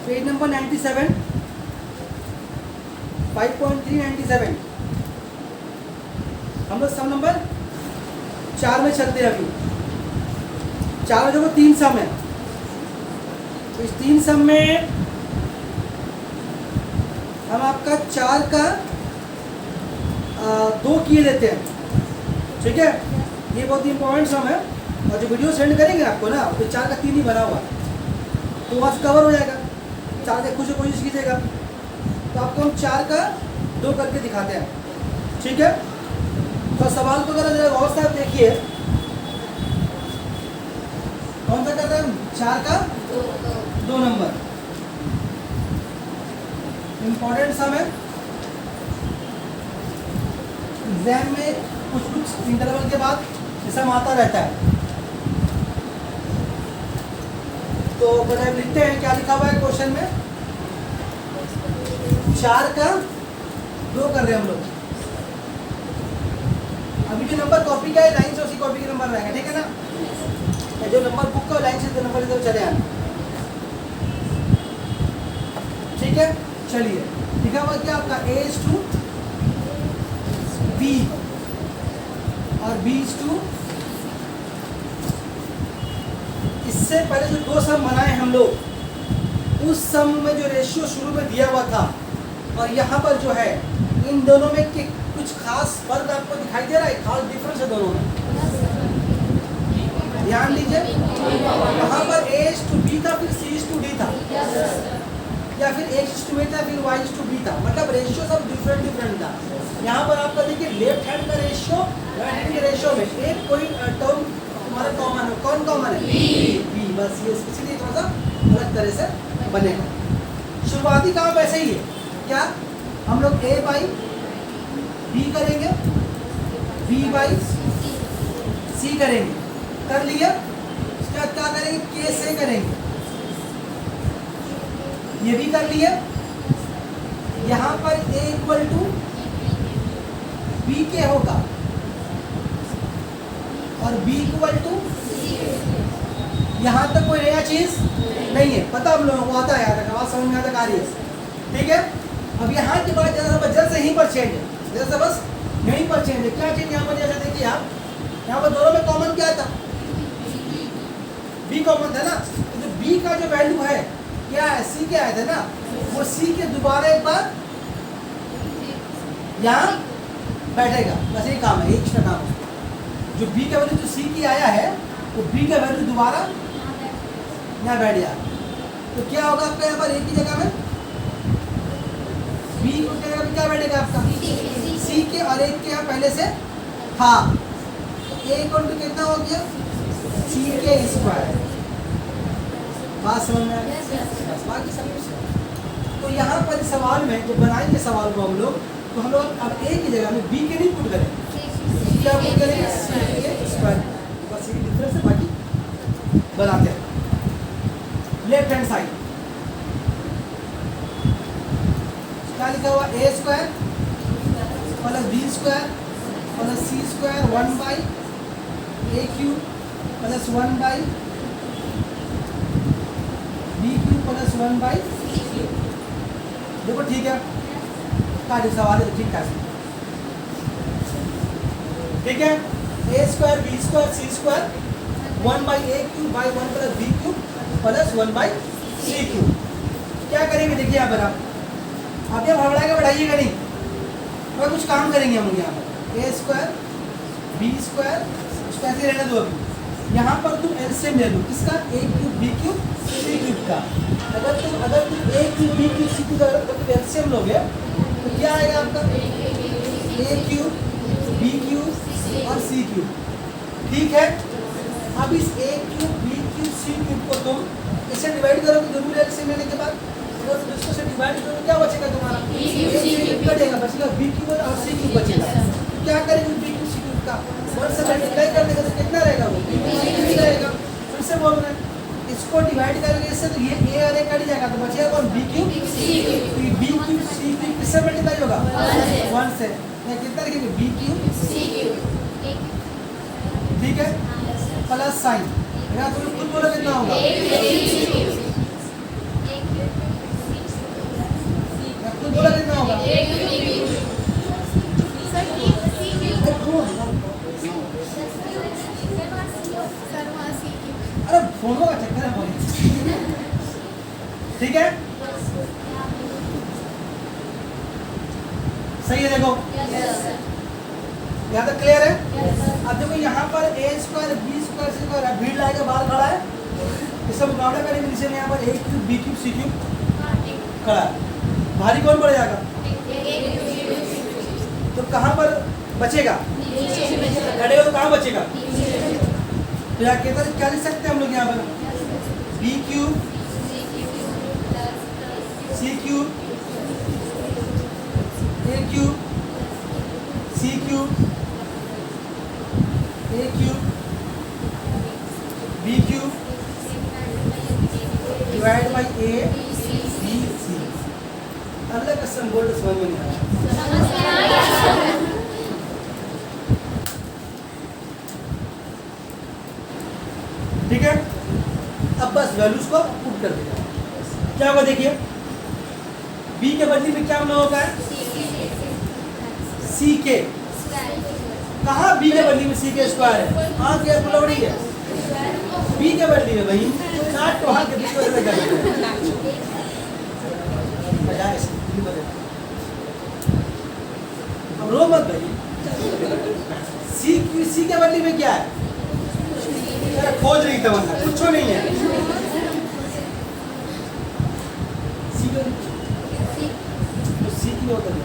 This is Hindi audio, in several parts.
Page number 97, 5.397। हम लोग सम नंबर 4 में चलते हैं। अभी 4 में देखो 3 सम है, तो इस 3 सम में हम आपका 4 का 2 किए देते हैं, ठीक है। ये बहुत इंपॉर्टेंट सम है, और जो वीडियो सेंड करेंगे आपको ना, तो 4 का 3 ही बना हुआ है, तो वहाँ से कवर हो जाएगा। 4 का कुछ कोशिश कीजिएगा, तो आपको हम 4 का 2 करके दिखाते हैं, ठीक है। तो सवाल को जरा जरा गौर से आप देखिए, कौन सा कर रहे हैं हम? 4 का 2 नंबर, इंपॉर्टेंट सम है। एग्जाम में कुछ इंटरवल के बाद ये सम आता रहता है। तो बताइए, लिखते हैं क्या लिखा हुआ है क्वेश्चन में। 4 का 2 कर रहे हैं हम लोग। अभी जो नंबर कॉपी का है, लाइन से उसी कॉपी का नंबर रहेगा, ठीक है ना। जो नंबर बुक का लाइन से जो नंबर इधर चले आए, ठीक है। चलिए, लिखा हुआ क्या आपका A is to B और B is to, इससे पहले जो 2 सम बनाए हम लोग, उस सम में जो रेशियो शुरू में दिया हुआ था और यहाँ पर जो है, इन दोनों में कुछ खास फर्क आपको दिखाई दे रहा है? खास डिफरेंस है दोनों में, ध्यान दीजिए। वहाँ पर A is to B था, फिर C is to D था, या फिर X is to A था, फिर Y is to B था, मतलब रेशियो सब डिफरेंट था। यहाँ पर आपका देखिए, लेफ्ट हैंड का रेशियो राइट हैंड के रेशियो में एक कोई टर्म हमारा कॉमन है। कौन कॉमन है? B। बस ये इसलिए थोड़ा सा अलग तरह से बनेगा। शुरुआती काम ऐसे ही है, क्या हम लोग A बाई B करेंगे, B बाई C करेंगे, कर लिया। उसके बाद क्या करेंगे? K से करेंगे, ये भी कर लिया। यहाँ पर A इक्वल टू B के होगा और B इक्वल टू, यहाँ तक कोई नया चीज नहीं है, पता हम लोगों को आता है, यहाँ तक आवाज समझ में आता आ रही है, ठीक है। अब यहाँ के बाद जैसे यहीं पर चेंज है, जैसे बस यहीं पर चेंज है। क्या चेंज यहाँ पर? जैसे देखिए आप, यहाँ पर दोनों में कॉमन क्या था? B कॉमन था ना, तो जो B का जो वैल्यू है क्या है? C के आए थे ना, वो C के दोबारा एक बार यहाँ बैठेगा, बस यही काम है, एक काम है। जो B का वैल्यू जो C की आया है, वो B का वैल्यू दोबारा यहाँ बैठ गया, तो क्या होगा आपका यहाँ पर? एक की जगह में B को जगह में क्या बैठेगा आपका? C के, और एक के यहाँ पहले से था, तो A इक्वल टू कितना हो गया? C के स्क्वायर। बात समझ में आ गई? बाकी सब कुछ। तो यहाँ पर सवाल में जब बनाएंगे सवाल को हम लोग, तो हम लोग अब A की जगह में B के नहीं पुट करेंगे, क्या पुट करेंगे? C के स्क्वायर। बस यही डिफरेंस है, बाकी बनाते हैं। लेफ्ट हैंड साइड क्या लिखा हुआ? A square plus B square plus C square 1 by A cube plus 1 by B cube plus 1 by C cube. देखो ठीक है, जो सवाल है ठीक ठाक, ठीक है। A square B square C square 1 by A cube by 1 plus B cube plus 1 by C cube. क्या करेंगे? देखिए यहाँ पर आप ये भड़बड़ा के बढ़ाइएगा नहीं, और कुछ काम करेंगे हम यहाँ पर। A स्क्वायर B स्क्वायर, उसको ऐसे रहने दो। अभी यहाँ पर तुम एलसीएम ले लो, किसका? A cube B cube C cube का। अगर तुम A cube B cube C cube का एलसीएम लोगे, तो क्या आएगा आपका? A क्यूब B क्यूब और C क्यूब, ठीक है। अब इस A cube B cube C cube को तुम इसे डिवाइड करोगे दोनों एलसीएम लेने के बाद, तो इसको से डिवाइड करोगे, क्या बचेगा तुम्हारा? A क्यूब कटेगा, बचेगा B क्यूब और C क्यूब बचेगा। तो क्या करेंगे? B क्यूब C क्यूब का 1 से मल्टीप्लाई कर देगा, तो कितना रहेगा? वो B रहेगा। फिर से बोल रहे हैं, इसको डिवाइड करेंगे इससे, तो ये A और A कट जाएगा, तो बचेगा कौन? B cube C cube. B cube C cube किससे मल्टीप्लाई होगा? 1 से। कितना लिखेंगे? B क्यूब C क्यूब, ठीक है, प्लस साइन। यहाँ तुम खुद बोलो कितना होगा? तो बोला कितना होगा? अरे फोनों का चक्कर है बहुत। ठीक है, सही है। देखो यहाँ तक क्लियर है? अब देखो यहाँ पर ए स्क्वायर बी स्क्वायर सी स्क्वायर है, भीड़ लाएगा बाहर खड़ा है, इसका मुकाबला करेंगे नीचे में। यहाँ पर ए cube B cube C cube खड़ा है, भारी कौन पड़ जाएगा? तो कहाँ पर बचेगा? खड़े हो तो कहाँ बचेगा? तो यहाँ कहता है क्या लिख सकते हैं हम लोग यहाँ पर? B cube C cube A cube C cube A cube B cube divide by A B C. अगला क्वेश्चन बोल तो समझ में नहीं आया। ठीक है, अब बस वैल्यूज को पुट कर दिया। क्या होगा देखिए, बी के बदले में क्या होना होगा? सी के। कहाँ बी के बदले में सी के स्क्वायर है? हाँ क्या बुलवड़ी है? बी के बदले में भाई काट तो हाँ के बीच में कर अब रो मत भाई। सी के बदले में क्या है? खोज रही तमन्ना, कुछ नहीं है। सी की होता है।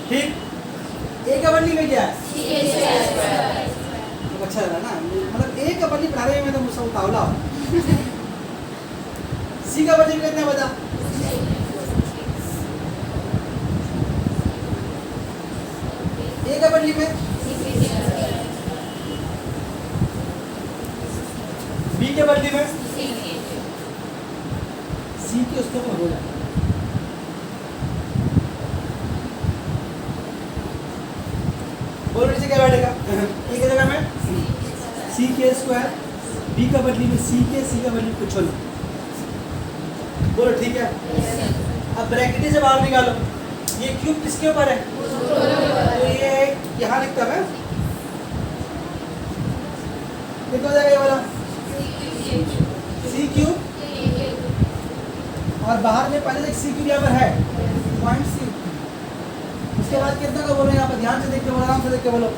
ठीक, ए का बदली में क्या है? तो अच्छा रहा ना, मतलब ए का बदली पढ़ाने में तो मुझसे उतावला हो। सी का बदली में कितना बता? ए का बदली में बी के बदली में सी के उसके ऊपर हो जाए। बोलो नीचे क्या बैठेगा? ए की जगह में सी के स्क्वायर, बी का बदली में सी के, सी का बदली में कुछ नहीं। बोलो ठीक है। अब ब्रैकेट से बाहर निकालो, ये क्यूब किसके ऊपर है? तो ये यहाँ लिखता है, कितना हो जाएगा ये वाला? सी क्यूब, और बाहर में पहले एक सी क्यूब यहाँ पर है, पॉइंट सी। उसके बाद कितना का बोलो? यहाँ पर ध्यान से देख के बोलो, आराम से देख के बोलो।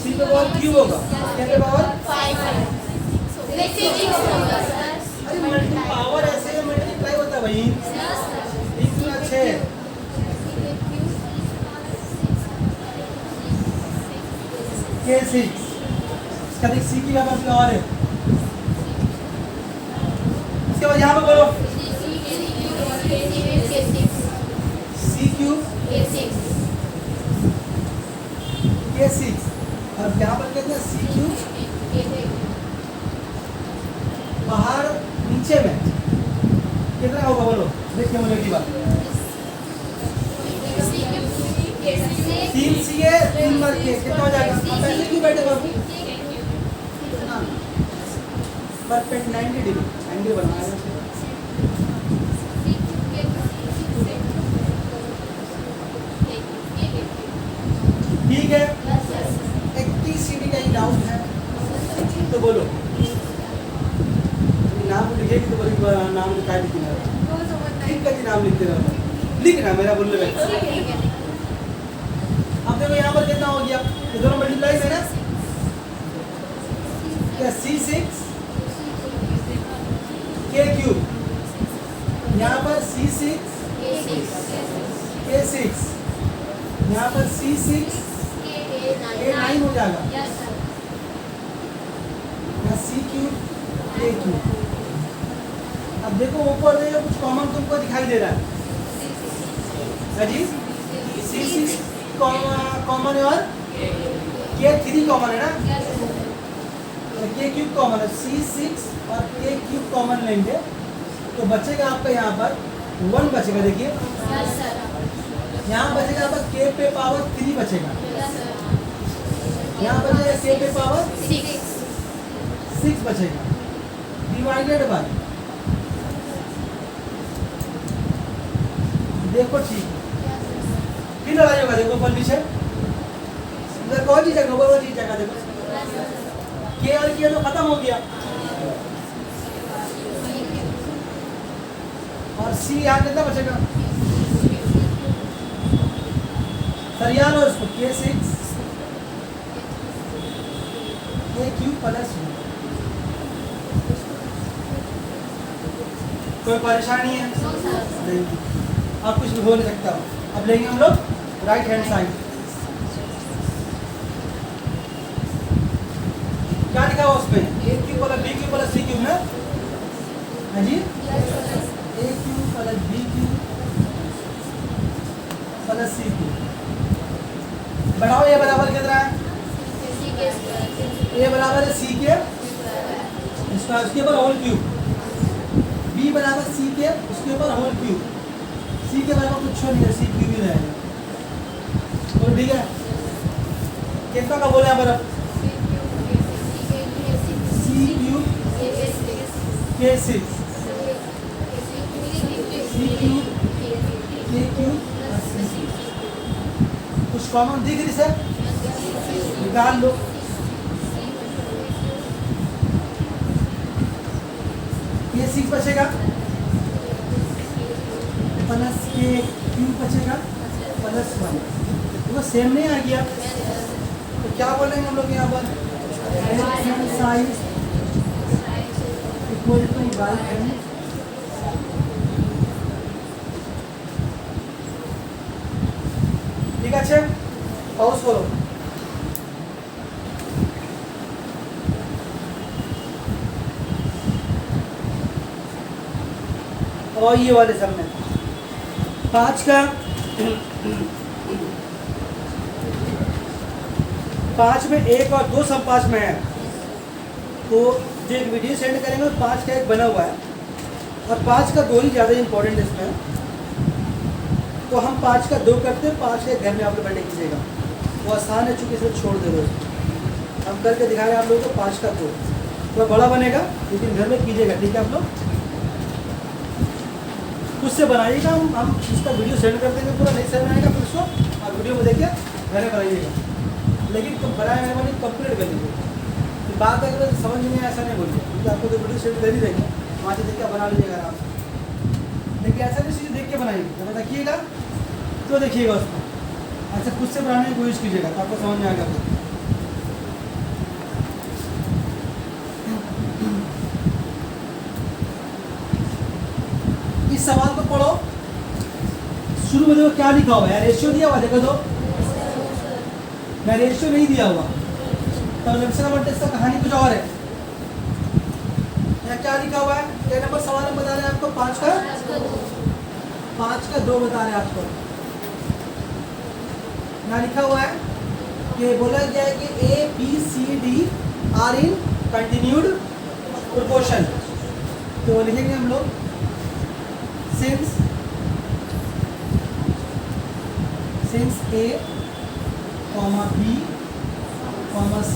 सी पे पावर क्यूब होगा, क्या पे पावर? अरे मल्टी पावर ऐसे मल्टीप्लाई होता है भाई। इतना 6 के 6 इसका देख सी की वैल्यू क्या और है? इसके बाद यहाँ पे बोलो सी क्यूब के 6, और यहाँ पर कहते हैं सी क्यूब बाहर नीचे में कितना होगा? बोलो देखिए मुझे की बात। 3 सी है, 3 बार के कितना हो जाएगा? आप ऐसे क्यों बैठे बाबू? परफेक्ट 90 डिग्री एंगल बनाया है। ठीक है, 80 सीडी का ही डाउट है तो बोलो। नाम लिखेगी तो बोली नाम लिखा लिखना, ठीक का नाम लिखते रहो, लिखना मेरा बोलने में। अब देखो यहाँ पर कितना हो गया? ये दोनों मल्टीप्लाई है ना, क्या C6 के क्यूब, यहाँ पर C6 K6, यहाँ पर C6 K9 हो जाएगा, यहाँ C क्यूब K क्यूब। अब देखो ऊपर देखो कुछ कॉमन तुमको दिखाई दे रहा है जी? C6 कॉमन है और K3 कॉमन है ना, K क्यूब कॉमन है। C6 और K क्यूब कॉमन लेंगे तो बचेगा आपका यहाँ पर 1 बचेगा। देखिए यहाँ बचेगा आपका K पे पावर 3 बचेगा, यहाँ बचेगा K पे पावर 6 बचेगा। डिवाइडेड बाय, देखो ठीक फिर लड़ाई होगा, देखो ऊपर पीछे इधर कौन चीज है, ऊपर चीज जगह देखो के और के तो खत्म हो गया और सी यहाँ कितना बचेगा, सरिया लो इसको K6 AQ प्लस कोई परेशानी है नहीं, अब कुछ भी हो नहीं सकता। अब लेंगे हम लोग राइट हैंड साइड, क्या लिखा हुआ उसमें AQ plus BQ plus CQ ना, हाँ जी AQ plus BQ plus CQ, बढ़ाओ ये बराबर कितना है, ए बराबर है सी के इसका उसके ऊपर होल क्यूब, बी बराबर सी के उसके ऊपर होल क्यूब, सी के बराबर कुछ नहीं है, सी क्यूब ही रहेगा। तो ठीक है, कितना का बोले यहाँ पर सी क्यूब K6 सी क्यूब के क्यूब, कुछ कॉमन दिख रही सर, निकाल लो, K6 बचेगा प्लस के क्यूब बचेगा प्लस 1, वो सेम नहीं आ गया तो क्या बोलेंगे हम लोग यहाँ पर size equal to by N, ठीक है। पॉज करो, और ये वाले सब में 5 का 5 में 1 और 2 सब 5 में है, तो जो एक वीडियो सेंड करेंगे 5 का एक बना हुआ है और 5 का 2 ही ज़्यादा इंपॉर्टेंट है इसमें, तो हम 5 का 2 करते हैं, 5 के घर में आप लोग बैठे कीजिएगा, वो आसान है चूँकि इसे छोड़ दे दो, हम करके दिखा रहे हैं आप लोगों को 5 का 2, तो बड़ा बनेगा लेकिन घर में कीजिएगा, ठीक है। आप लोग खुद से बनाइएगा, हम इसका वीडियो सेंड कर देंगे, पूरा नहीं सेंड आएगा फिर उसको और वीडियो में देखिए घर में बनाइएगा, लेकिन तो बनाए मेहरबानी कंप्लीट कर लीजिए, बात अगर समझ में ऐसा नहीं बोलिए, क्योंकि आपको तो वीडियो सेंड कर ही देंगे, वहाँ से देख के बना लीजिएगा आराम से, लेकिन ऐसा नहीं चीज़ देख के बनाइए, जब देखिएगा तो देखिएगा उसको, ऐसे खुद से बनाने की कोशिश कीजिएगा तो आपको समझ में आएगा। इस सवाल को पढ़ो, शुरू में देखो क्या लिखा हुआ है, रेशियो दिया हुआ देखो तो, मैं रेशियो नहीं दिया हुआ, तो इसका कहानी कुछ और है। यहाँ क्या लिखा हुआ है, क्या नंबर सवाल हम बता रहे हैं आपको, 5 का 2 बता रहे हैं आपको। यहाँ लिखा हुआ है कि बोला गया है कि A B C D are in continued proportion, तो लिखेंगे हम लोग since A, B, C,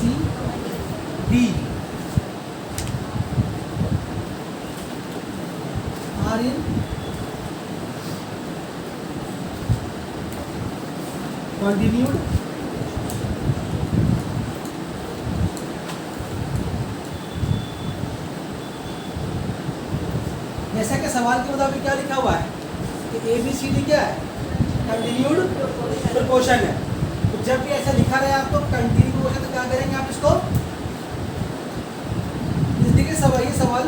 D are in continued जैसा कि सवाल के मुताबिक क्या लिखा हुआ है कि ABCD क्या है, कंटिन्यूड प्रोपोर्शन है, तो जब भी ऐसा लिखा रहे आपको कंटिन्यूड प्रोपोर्शन तो क्या करेंगे आप इसको, देखिए सवाल, ये सवाल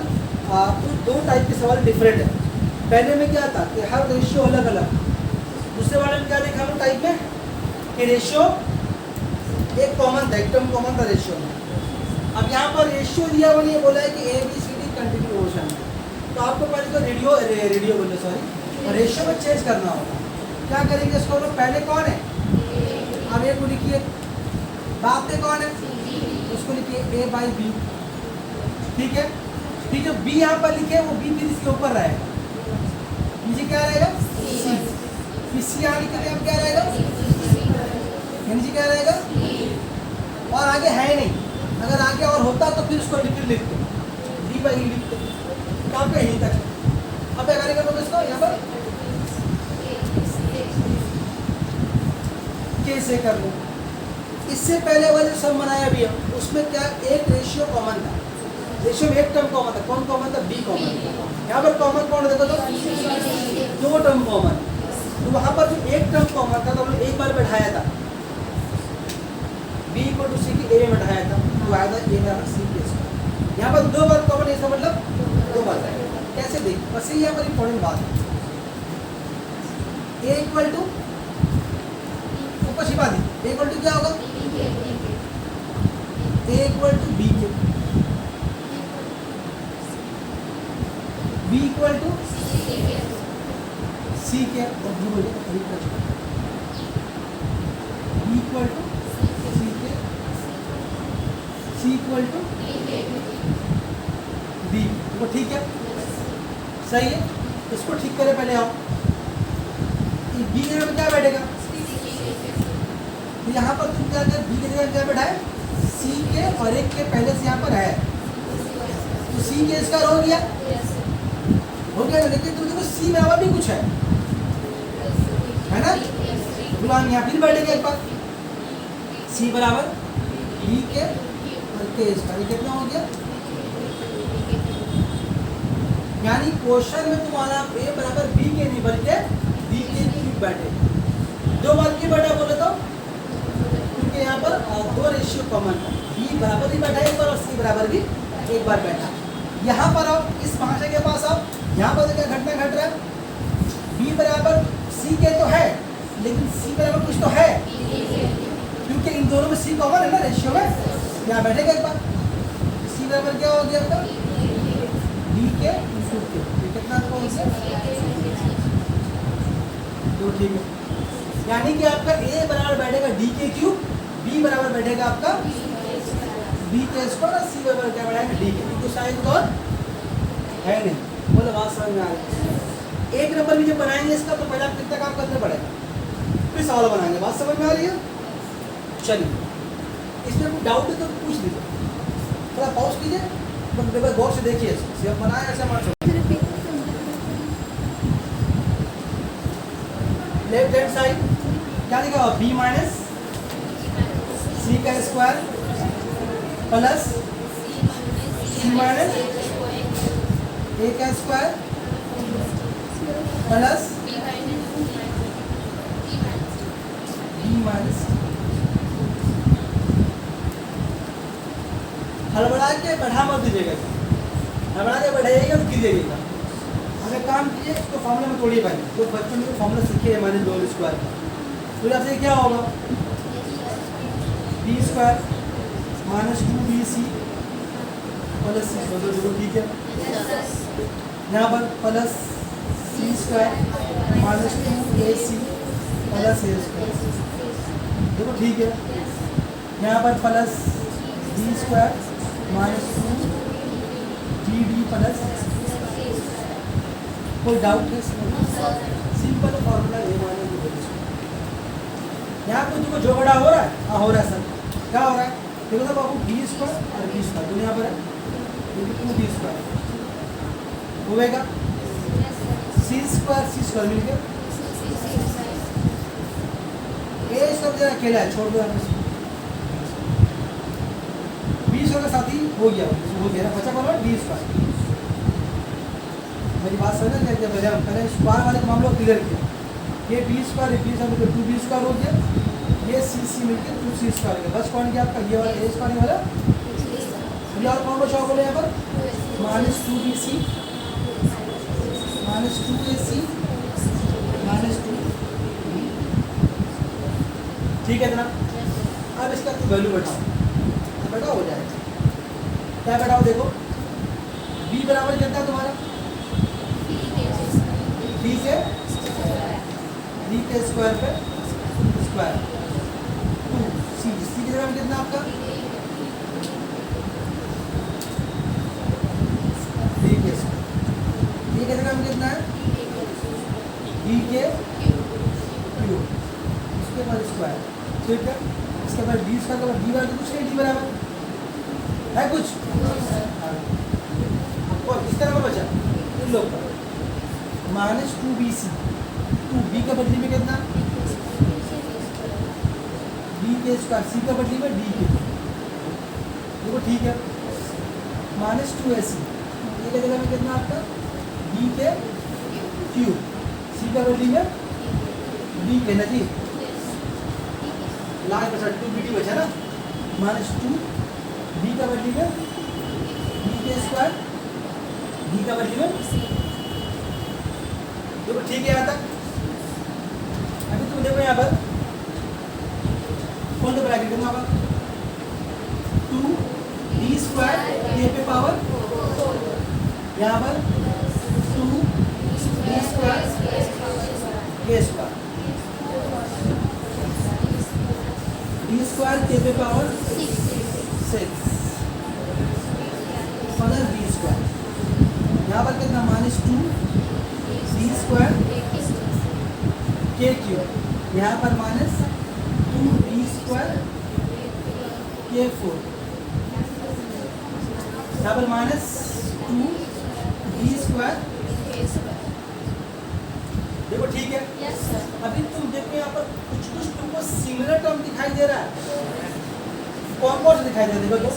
आपको 2 टाइप के सवाल डिफरेंट है। पहले में क्या था कि हर रेशियो अलग अलग, दूसरे वाले में क्या लिखा हम टाइप में कि रेशियो एक कॉमन था, एकदम कॉमन था रेशियो में। अब यहाँ पर रेशियो दिया हुआ नहीं बोला है कि ABCD कंटिन्यूड प्रोपोर्शन है, तो आपको पहले तो रेडियो बोले सॉरी रेशियो में चेंज करना होगा। क्या करेंगे इसको लोग, पहले कौन है, अब A को लिखिए, बाद में कौन है उसको लिखिए A/B, ठीक है। ठीक है, B यहाँ पर लिखे वो B फिर इसके ऊपर रहेगा, नीचे क्या रहेगा C, फिर C यहाँ लिखे अब क्या रहेगा, नीचे क्या रहेगा, और आगे है नहीं, अगर आगे और होता तो फिर उसको फिर लिखते D डी बाई ई लिखते तो आपका यहीं तक है। अब क्या करेंगे लोग इसको यहाँ पर कैसे कर लो। इससे पहले वाले जो सम बनाया भी है उसमें क्या एक रेशियो कॉमन था, रेशियो में एक टर्म कॉमन था। कौन कॉमन था? बी कॉमन था। यहाँ पर कॉमन कौन देखो तो दो टर्म कॉमन, तो वहाँ पर जो एक टर्म कॉमन था तो हमने एक बार बैठाया था बी इक्वल टू सी की ए में बैठाया था तो आया था ए बराबर सी के स्क्वायर। यहाँ पर दो बार कॉमन है इसका मतलब दो बार आएगा। कैसे देख, बस यहाँ पर इंपॉर्टेंट बात है, ए इक्वल टू ऊपर छिपा दी, ए इक्वल टू क्या होगा? ए इक्वल टू बी के, बी इक्वल टू सी के, और बी बोलिए बी इक्वल टू सी के, सी इक्वल टू बी। वो ठीक है, सही है। इसको ठीक करे पहले आओ, बी के जगह क्या बैठेगा? तो यहाँ पर तुम क्या कर, बी के जगह क्या बैठा है? सी के, और एक के पहले से यहाँ पर है तो सी के स्क्वायर हो गया, हो गया। लेकिन तुम देखो सी बराबर भी कुछ है ना, गुलाम यहाँ फिर बैठेगा एक बार, सी बराबर बी के और के स्क्वायर, कितना हो गया? यानी क्वेश्चन में तुम्हारा ए बराबर बी के नहीं बल्कि बी के क्यूब बैठे। दो बार क्यों बैठा बोले तो क्योंकि यहाँ पर दो रेशियो कॉमन था, बी बराबर भी बैठा एक बार और सी बराबर भी एक बार बैठा। यहाँ पर आओ, इस भाषा के पास आओ, यहाँ पर क्या घटना घट रहा है? बी बराबर सी के तो है लेकिन सी बराबर कुछ तो है क्योंकि इन दोनों में सी कॉमन है ना रेशियो में। यहाँ बैठेगा एक बार, सी बराबर क्या हो गया आपका? बी के इंटू के, ये कितना कौन सा? तो ठीक है, यानी कि आपका ए बराबर बैठेगा डी के क्यूब, बी बराबर बैठेगा आपका बी के स्क्वायर, और सी बराबर क्या बैठेगा? डी के। तो साइन तो है नहीं, बोले बात समझ में आ रही है। एक नंबर भी जब बनाएंगे इसका तो पहले आप कितना काम करना पड़ेगा, फिर सवाल बनाएंगे। बात समझ में आ रही है? चलिए, इसमें कोई डाउट है तो पूछ लीजिए, थोड़ा पॉज कीजिए, गौर से देखिए, जब बनाए ऐसे मत। लेफ्ट हैंड साइड क्या लिखा हुआ? बी माइनस सी का स्क्वायर प्लस सी माइनस ए का स्क्वायर प्लस बी माइनस। हड़बड़ा के बढ़ा मत दीजिएगा, हड़बड़ा के बढ़ाइएगा तो गिर जाइएगा। अगर काम कीजिए तो फॉर्मूले में तोड़िए पहले, तो बच्चों ने फॉर्मूला सीखे है माइनस 2 स्क्वायर का, तो आपसे क्या होगा? B square minus 2bc plus C, तो ठीक है। यहाँ पर plus C square minus 2ac plus A square, देखो ठीक है। यहाँ पर प्लस बी स्क्वायर माइनस 2dd प्लस। कोई डाउट है? Simple formula A minus B. यहाँ पर तुमको जो बड़ा हो रहा है, हाँ हो रहा है सर, क्या हो रहा है? देखो तो बाबू बी स्क्वायर और बी स्क्वायर दोनों यहाँ पर है, 2b स्क्वायर होगा, सी स्क्वायर मिल गया, ए स्क्वायर जरा अकेला है, छोड़ दो यहाँ, बी स्क्वायर का साथ ही हो गया ना, बचा बोलो डी स्क्वायर। मेरी बात समझ ना, जब पहले स्क्वायर वाले का मामला क्लियर किया, ये बी स्क्वायर मिलकर 2b स्क्वायर हो गया, ये सी मिलकर 2c स्क्वायर हो गया। बस कौन गया आपका? ये वाला ए स्क्वायर वाला। अभी और कौन बचा बोले यहाँ पर? Minus 2bc minus 2ac minus 2, ठीक है ना। अब इसका वैल्यू बैठाओ, बैठाओ हो जाएगा। क्या बैठाओ? देखो b बराबर कितना है तुम्हारा? ठीक है, बी के स्क्वायर पे स्क्वायर 2c, सी की जगह में कितना आपका? बी के स्क्वायर, बी के जगह में कितना है? बी के क्यूब, इसके बाद स्क्वायर, ठीक है। इसके बाद डी स्क्वायर का डी बराबर कुछ नहीं, डी बराबर है कुछ, और किसका नंबर बचा, इन लोग का, माइनस 2bc, 2b का बदली में कितना, b के स्क्वायर, c का बदली में d के, देखो ठीक है, माइनस 2ac, ये का जगह में कितना आपका b के क्यूब, c का बदली में d के ना जी, लास्ट बचा 2bt बचा ना, माइनस 2b का बदली में b के स्क्वायर, d का बदली में, देखो ठीक है यहाँ तक। अभी तुम देखो यहाँ पर कौन सा ब्रैकेट दूंगा पर 2b स्क्वायर k पे पावर, यहाँ पर 2b square k square, d square k पे पावर 6 प्लस b स्क्वायर, यहाँ पर कितना minus 2b square k cube, यहाँ पर माइनस 2b स्क्वायर k 4, यहाँ पर माइनस 2b स्क्वायर, देखो ठीक है। अभी तुम देखो यहाँ पर कुछ कुछ तुमको सिमिलर टर्म दिखाई दे रहा है, कौन कौन से दिखाई दे रहा है देखो तो,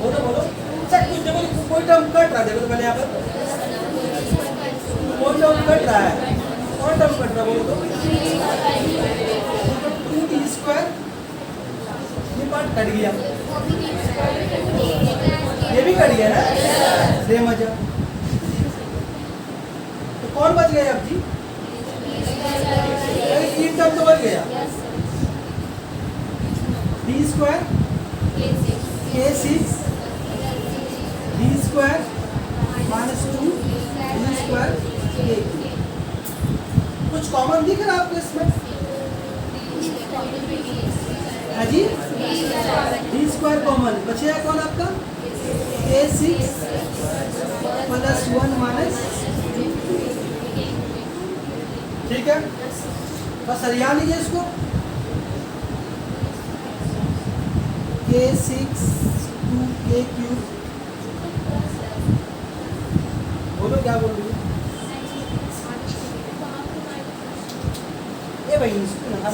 बोलो बोलो, अच्छा कुछ देखो कोई टर्म कट रहा है, देखो तो पहले यहाँ पर कोई टर्म कट रहा है, कौन टर्म कट रहा है बोलो तो, 2b स्क्वायर, ये पार्ट कट गया, ये भी कट गया ना, सेम मजा, तो कौन बच गया अब जी, तीन टर्म तो बच गया, d square k6 d square minus 2d square k, कुछ कॉमन दिख रहा है आपको इसमें, हाँ जी, d स्क्वायर कॉमन बचेगा कौन आपका, k6 प्लस 1 माइनस, ठीक है, बस हरिया लीजिए इसको, k6 2k क्यूब, बोलो क्या बोल रही है, ये भाई इसको ना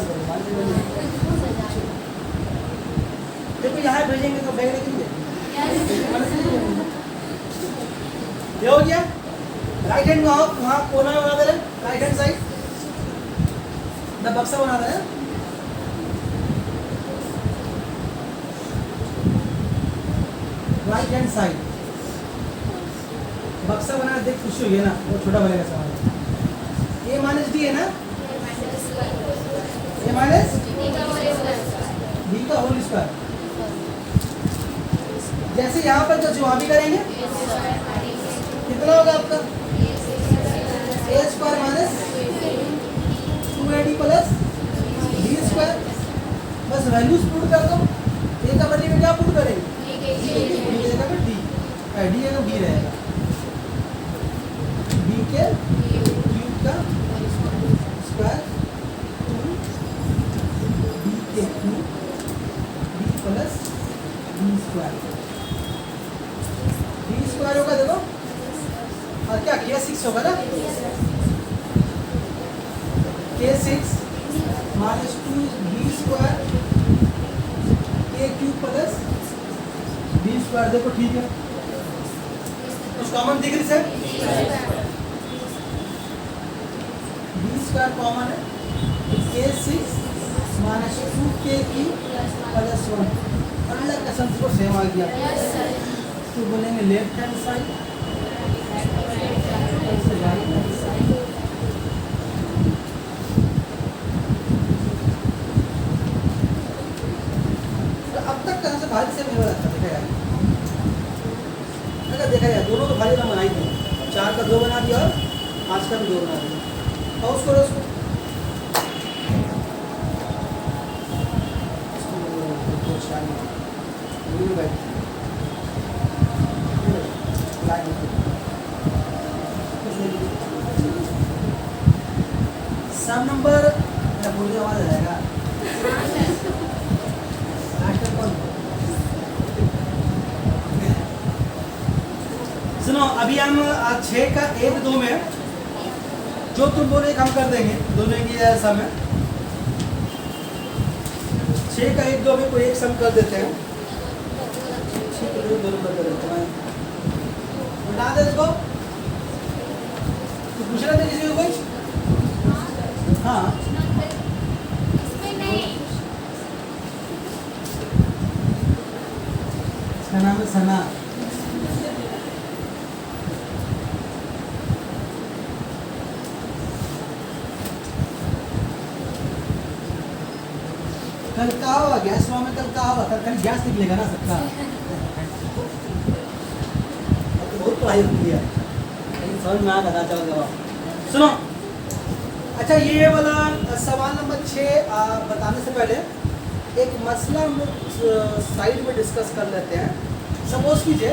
देखो यहाँ भेजेंगे तो बैग लेके ये हो गया, राइट हैंड वहाँ कोना में बना दे रहे, राइट हैंड साइड बक्सा बना रहे हैं, राइट हैंड साइड बक्सा बना देख खुशी हुई है ना, वो छोटा बनेगा सवाल, ए माइनस डी है ना, ए माइनस डी का होल स्क्वायर, जैसे यहाँ पर जो वहाँ भी करेंगे कितना होगा आपका, A square minus 2ad plus D square, बस वैल्यूज पुट कर दो, ए का वैल्यू में क्या पुट करेंगे, डी है तो बी रहेगा, बी के क्यूब का स्क्वायर 2 बी के cube B plus D square, D square होगा देखो, और क्या k6 होगा ना, k6 minus 2b square k cube plus b square, देखो ठीक है, कुछ कॉमन दिख रही है, b स्क्वायर कॉमन है, k6 minus 2k cube plus 1, अल्लाह कसम को सेम आ गया, तो बोलेंगे left hand side, right hand side, अब तक कहाँ से भारी से मेरा देखा जाए, अगर देखा जाए दोनों तो भारी ना बनाई थी, 4 का 2 बना दिया और 5 का भी 2 बना दिया, और उसको सब नंबर बोलने आवाज आएगा, सुनो अभी हम 6 का 1 2 में जो तुम बोले हम कर देंगे दोनों की सम है। 6 का 1 2 में कोई एक सम कर देते हैं। 6 को दोनों कर देते हैं। बता दे इसको। तो पूछ रहे थे किसी को कुछ? हाँ इसका नाम है सना। कल का होगा गैस में कल का होगा कल गैस निकलेगा ना सबका। अब तो बहुत पढ़ाई होती है लेकिन समझ में आ गया चल जवाब। सुनो अच्छा ये वाला सवाल नंबर 6 बताने से पहले एक मसला हम लोग साइड में डिस्कस कर लेते हैं। सपोज कीजिए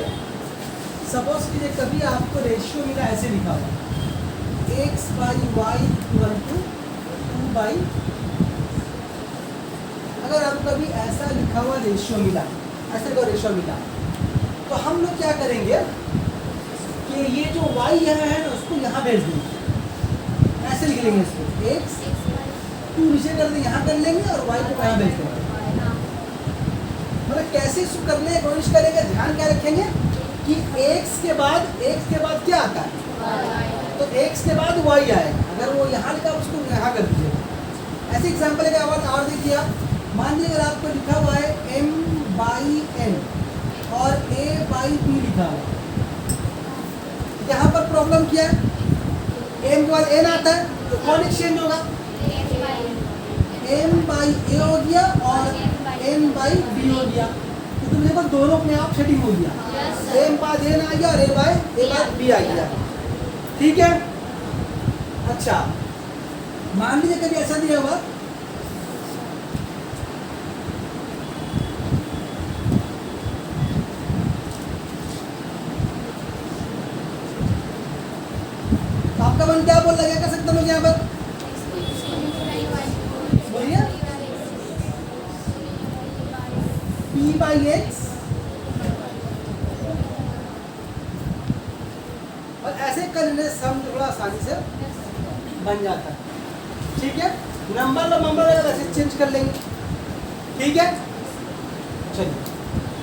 कभी आपको रेशियो मिला ऐसे लिखा हुआ x/y = 2/। अगर आपको कभी ऐसा लिखा हुआ रेशियो मिला ऐसे कोई रेशियो मिला तो हम लोग क्या करेंगे कि ये जो y यहाँ है ना उसको यहाँ भेज देंगे। ऐसे लिख लेंगे इसको x 2 नीचे कर देंगे यहाँ कर लेंगे और y को यहाँ भेज देंगे। मतलब कैसे इसको करने की कोशिश करेंगे। ध्यान क्या रखेंगे कि x के बाद क्या आता है तो x के बाद y आएगा। अगर वो यहाँ लिखा उसको यहाँ कर दीजिएगा। ऐसे एग्जाम्पल है और देखिए आप मान लीजिए अगर आपको लिखा हुआ है m/n और a/b लिखा हुआ यहाँ पर प्रॉब्लम क्या है m के बाद n आता है तो कौन एक्सचेंज होगा m/a हो गया और n/b हो गया। तो तुम देखो दोनों अपने आप सेटिंग हो गया m बाद n आ गया और a/b आ गया। ठीक है। अच्छा मान लीजिए कभी ऐसा दिया हुआ तो आपका मन क्या बोल लगा कर सकता हूँ यहाँ पर बोलिए p/x और ऐसे करने सम थोड़ा आसानी से बन जाता है। ठीक है नंबर अगर ऐसे चेंज कर लेंगे। ठीक है चलिए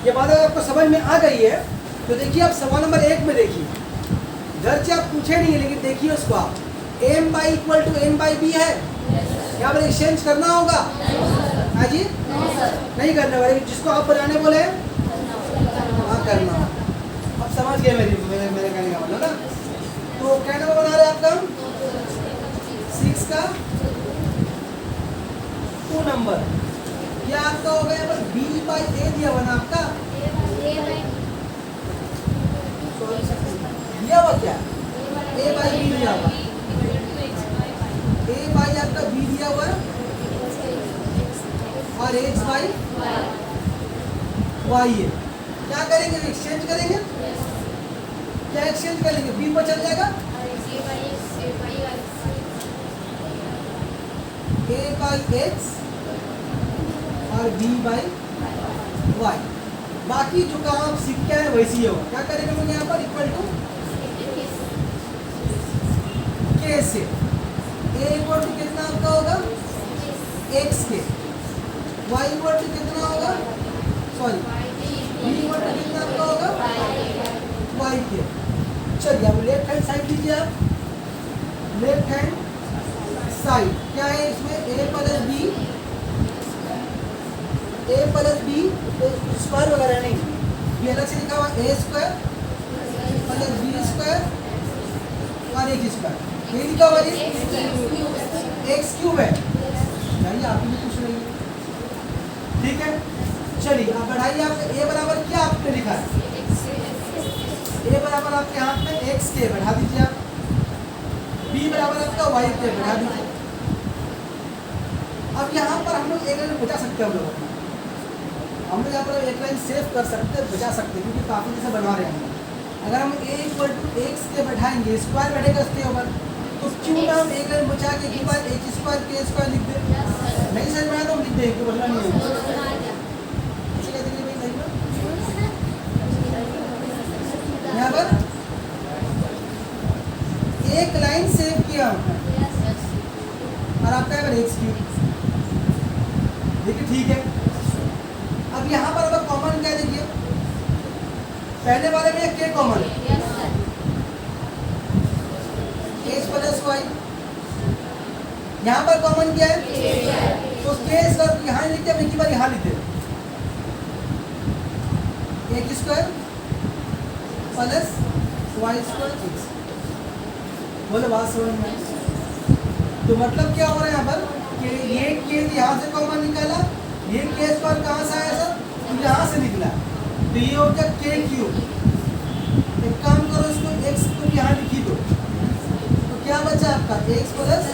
ये बात अगर आपको समझ में आ गई है तो देखिए आप सवाल नंबर 1 में देखिए घर से आप पूछे नहीं है लेकिन देखिए उसको आप m/y = n/b है यहाँ पर एक्सचेंज करना होगा। हाँ जी नहीं करने वाले जिसको आप बनाने बोले हाँ करना। अब समझ गए मेरे कहने का मतलब ना। तो क्या नंबर बना रहे हैं आपका 6 का 2 नंबर ये आपका हो गया पर b/a दिया हुआ ना आपका दिया हुआ क्या a/b दिया हुआ a/ आपका b दिया हुआ है और x/y है। क्या करेंगे एक्सचेंज करेंगे क्या एक्सचेंज करेंगे b पर चल जाएगा a/x और b/y। बाकी जो काम आप सीख के आए वैसे ही होगा। क्या करेंगे हम यहाँ पर इक्वल टू k से a इक्वल टू कितना आपका होगा x के y इक्वल टू कितना होगा सॉरी b इक्वल टू कितना आपका होगा y के। चलिए अब लेफ्ट हैंड साइड लीजिए आप लेफ्ट हैंड साइड क्या है इसमें a+b स्क्वायर वगैरह नहीं ये अलग से लिखा हुआ a² + b² और a² ये लिखा हुआ x³ है यानी आप भी कुछ नहीं। ठीक है चलिए आप बढ़ाइए। आप a बराबर क्या आपने लिखा है a बराबर आपके हाथ में x के बढ़ा दीजिए आप b बराबर आपका y के बढ़ा दीजिए। अब यहाँ पर हम लोग एक लाइन बचा सकते हैं हम लोग यहाँ पर एक लाइन सेव कर सकते हैं बचा सकते हैं क्योंकि काफ़ी जैसे बनवा रहे हैं। अगर हम a = x के बैठाएंगे स्क्वायर बैठेगा उसके ऊपर तो क्यों ना हम एक लाइन बचा के एक बार h² k² लिख दें। नहीं समझ में आया तो हम लिख दें क्यों बदला नहीं है यहाँ पर देखिए ठीक है। अब यहाँ पर अब कॉमन क्या है, देखिए पहले वाले में के कॉमन एक्स प्लस वाई, यहाँ पर कॉमन क्या है तो के स्क्वायर यहाँ लिखते हैं, एक ही बार यहाँ लिखते हैं X square plus Y square X. बोले बात समझ में? तो मतलब क्या हो रहा है यहाँ पर कि ये के यहाँ से कॉमन निकाला, ये के स्क्वायर कहाँ से आया सर, तो यहाँ से निकला, तो ये हो गया के क्यूब। एक काम करो, इसको एक्स को यहाँ लिखी दो, तो क्या बचा आपका एक्स प्लस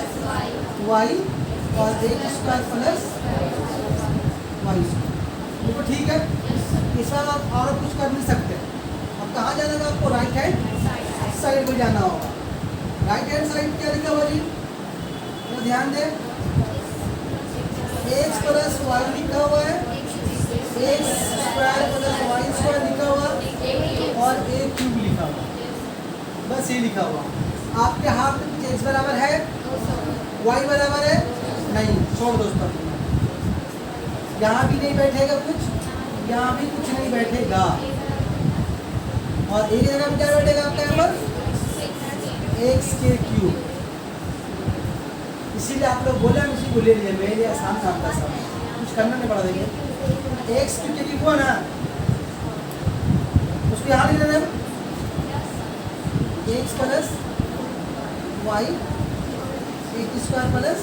वाई और X square plus Y square. देखो ठीक है, इसका आप और कुछ कर नहीं सकते। अब कहाँ जाना होगा आपको, राइट हैंड साइड में जाना होगा। राइट हैंड साइड क्या लिखा हुआ जी, तो ध्यान दें एक्स प्लस वाई लिखा हुआ है, X square plus Y square लिखा हुआ और ए क्यूब लिखा हुआ, बस ये लिखा हुआ। आपके हाथ में एक्स बराबर है, वाई बराबर है नहीं, छोड़ दो उसका, यहाँ भी नहीं बैठेगा कुछ, यहाँ भी कुछ नहीं बैठेगा, और एक जगह में क्या बैठेगा आपका यहाँ पर एक्स के क्यूब। इसीलिए आप लोग बोले, हम इसी को ले लिए, मेरे लिए आसान काम था सब, कुछ करना नहीं पड़ा। देखिए एक्स क्यूब के क्यूब हुआ ना, उसको यहाँ लिख देना X plus Y X square plus.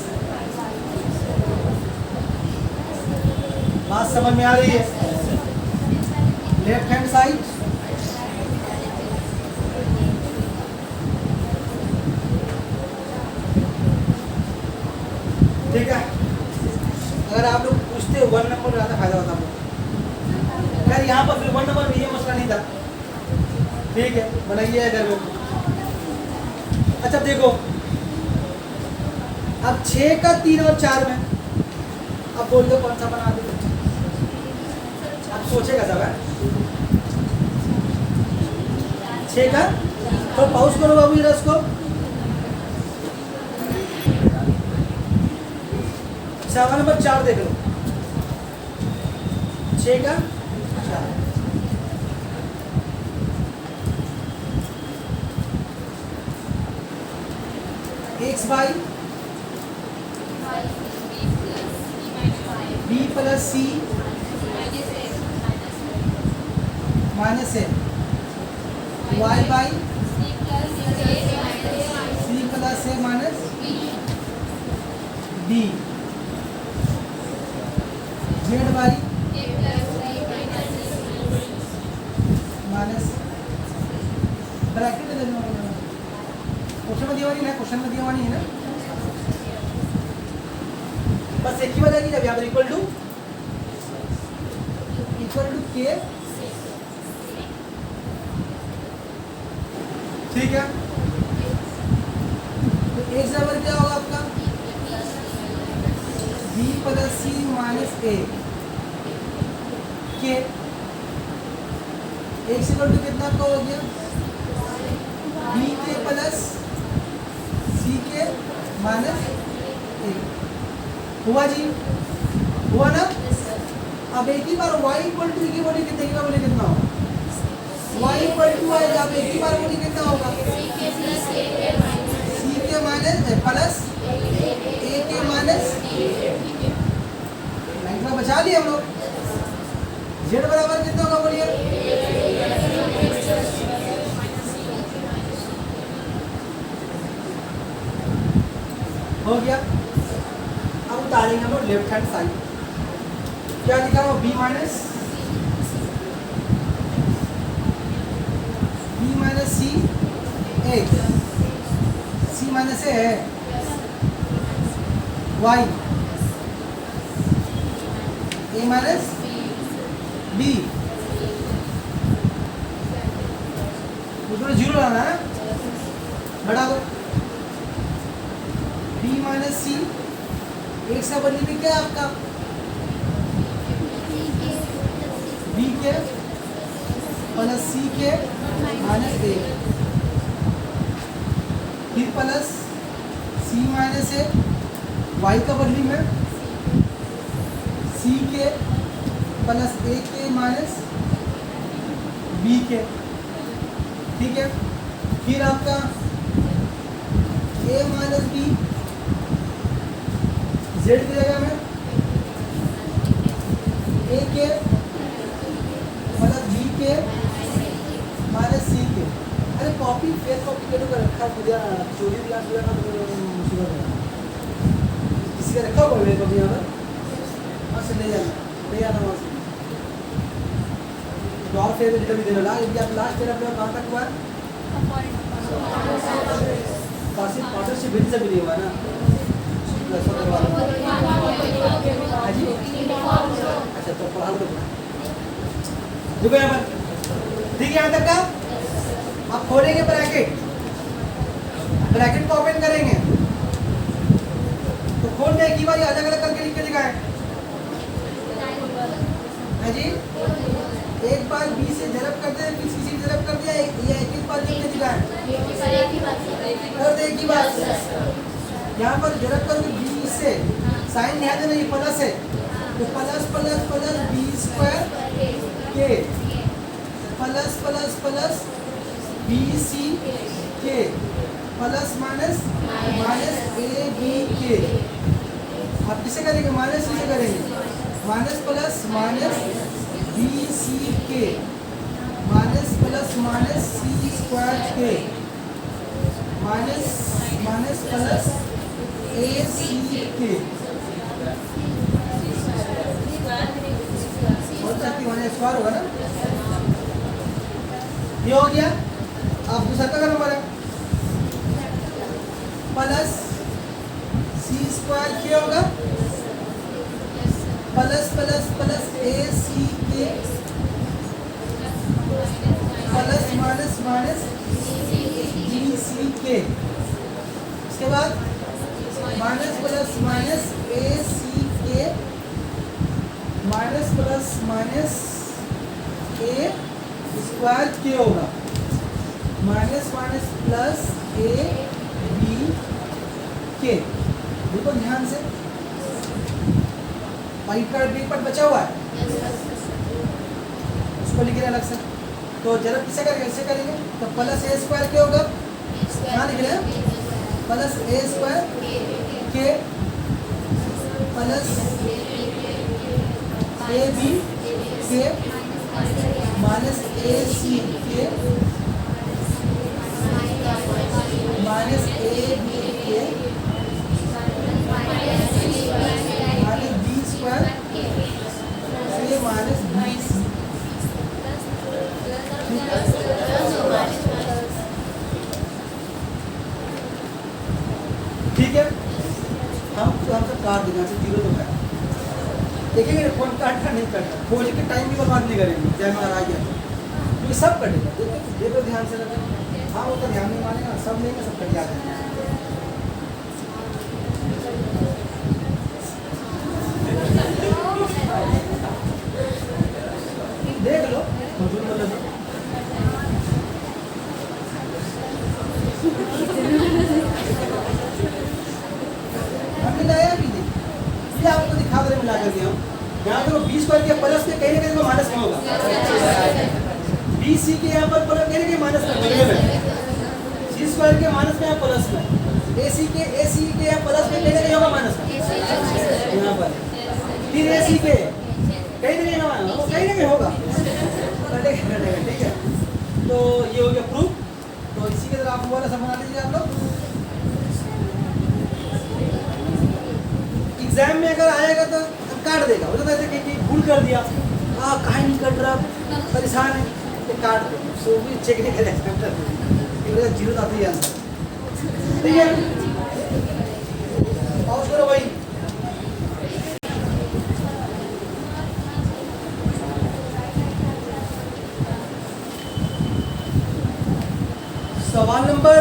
बात समझ में आ रही है? लेफ्ट हैंड साइड ठीक है। अगर आप लोग पूछते 1 नंबर में ज़्यादा फायदा होता आपको। यार यहाँ पर फिर 1 नंबर में ये मसला नहीं था, ठीक है, बनाइए अगर वो। अच्छा देखो, अब 6 का 3 और 4 में, अब बोल दो कौन सा बना दो, अब सोचेगा सब है 6 का, तो पॉज करो बाबू जरा इसको। सवाल नंबर 4 देख लो, 6 का 4, X by B plus C minus A, Y by C plus A minus D, Z by minus bracket दे देना, क्वेश्चन में दिया ना, क्वेश्चन में दिया है ना, बस एक ही बात है कि जब यहाँ पर इक्वल टू के, ठीक है। तो एक्स बराबर क्या होगा आपका बी प्लस सी माइनस ए के, एक्स इक्वल टू कितना आपका हो गया बी के प्लस सी के माइनस ए, हुआ जी, हुआ ना। अब एक ही बार y इक्वल टू की बोली कितने की बोली कितना होगा, y इक्वल टू है, जब एक ही बार बोली कितना होगा c के माइनस प्लस a के माइनस, लाइन में बचा लिए हम लोग। z बराबर कितना होगा बोलिए, हो गया। अब उतारेंगे हम लोग लेफ्ट हैंड साइड, क्या लिखा हुआ बी माइनस सी ए, सी माइनस ए है वाई, ए माइनस बी, उसमें जीरो लाना है, बढ़ा दो बी माइनस सी, एक से बदली में क्या आपका बी के प्लस सी के माइनस ए, फिर plus C minus A, Y का बदली में सी के प्लस ए के माइनस बी के, ठीक है। फिर आपका ए माइनस बी, जेड की जगह में ए के प्लस बी के माइनस सी के। अरे कॉपी फेयर कॉपी के लोग रखा पूजा चोरी क्लास पूजा का मुसीबत है, किसी का रखा कोई कभी यहाँ पर वहाँ से ले जाना वहाँ से। तो और फेयर रिटर्न भी देना ला, यदि आप लास्ट फेयर अपने कहाँ तक हुआ है, पार्टनर से बिल से भी नहीं हुआ ना जी। अच्छा तो पढ़ा दो देखो यहाँ पर, ठीक है। यहाँ तक का आप खोलेंगे ब्रैकेट, ब्रैकेट को ओपन करेंगे तो खोलने की बार अलग अलग करके लिख के दिखाएं है जी। एक बार बी से जरब करते हैं, किसी से जरब कर दिया, या एक बार लिख के दिखाएं कर दे एक ही बार। यहाँ पर जरब करोगे बी से, साइन ध्यान देना ये प्लस है तो plus plus plus B square के plus plus plus B C के plus minus minus A B के। आप किसे करेंगे, माइनस सी से करेंगे, minus plus minus B C के minus plus minus C square के minus minus plus A C के। बहुत शक्ति होने स्क्वायर होगा ना, ये हो गया। अब दूसरा का नंबर है प्लस सी स्क्वायर क्या होगा, plus plus plus A C के plus minus minus B C के। इसके बाद minus plus minus A C के minus plus minus A square के होगा, minus minus plus A B के। देखो ध्यान से, पाइप का बी पार्ट बचा हुआ है उसको लिख रहे अलग से। तो जरा किसे करेंगे, इससे करेंगे तो प्लस ए स्क्वायर क्या होगा, यहाँ लिख रहे हैं प्लस ए स्क्वायर के प्लस ए बी के माइनस ए सी के माइनस ए बी के माइनस बी स्क्वायर के माइनस बी सी। ठीक है, हम सब काट देना से जीरो तो है, देखेंगे फोन काटना नहीं काटना, खोज के टाइम की बर्बाद नहीं करेंगे, जय मारा आ गया क्योंकि सब कटेगा। देखो ध्यान से लगे, हाँ वो तो ध्यान नहीं मानेगा, सब लेंगे सब कट जाते हैं। देख लो मजदूर मतलब हमने लाया भी नहीं, ये आपको दिखा दे मिला कर दिया हूँ। यहाँ तो बी स्क्वायर के प्लस में कहीं ना कहीं माइनस में होगा, बी सी के यहाँ पर कहीं ना कहीं माइनस में, सी स्क्वायर के माइनस में प्लस में, ए सी के यहाँ प्लस में कहीं ना कहीं होगा माइनस में यहाँ पर, फिर ए सी के कहीं ना कहीं होगा, कहीं ना कहीं होगा, ठीक है। तो ये हो गया प्रूफ। तो इसी के तरह आप वाला सब बना लीजिए आप लोग। एग्जाम में अगर आएगा तो काट देगा, वो तो ऐसे कि भूल कर दिया, कहीं नहीं कट रहा, परेशान है तो काट दो, सो भी चेक नहीं करेगा, जीरो आती है आंसर, ठीक है। और करो भाई, सवाल नंबर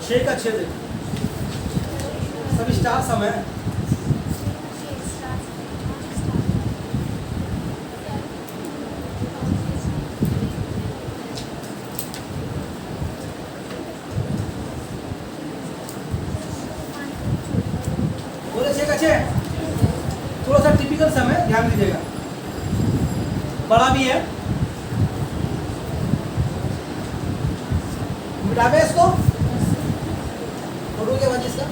6 का 6 देखो, सभी स्टार समय बोले 6 का 6 थोड़ा सा टिपिकल समय ध्यान दीजिएगा, बड़ा भी है। मिटावे इसको, फोटो के बाद इसका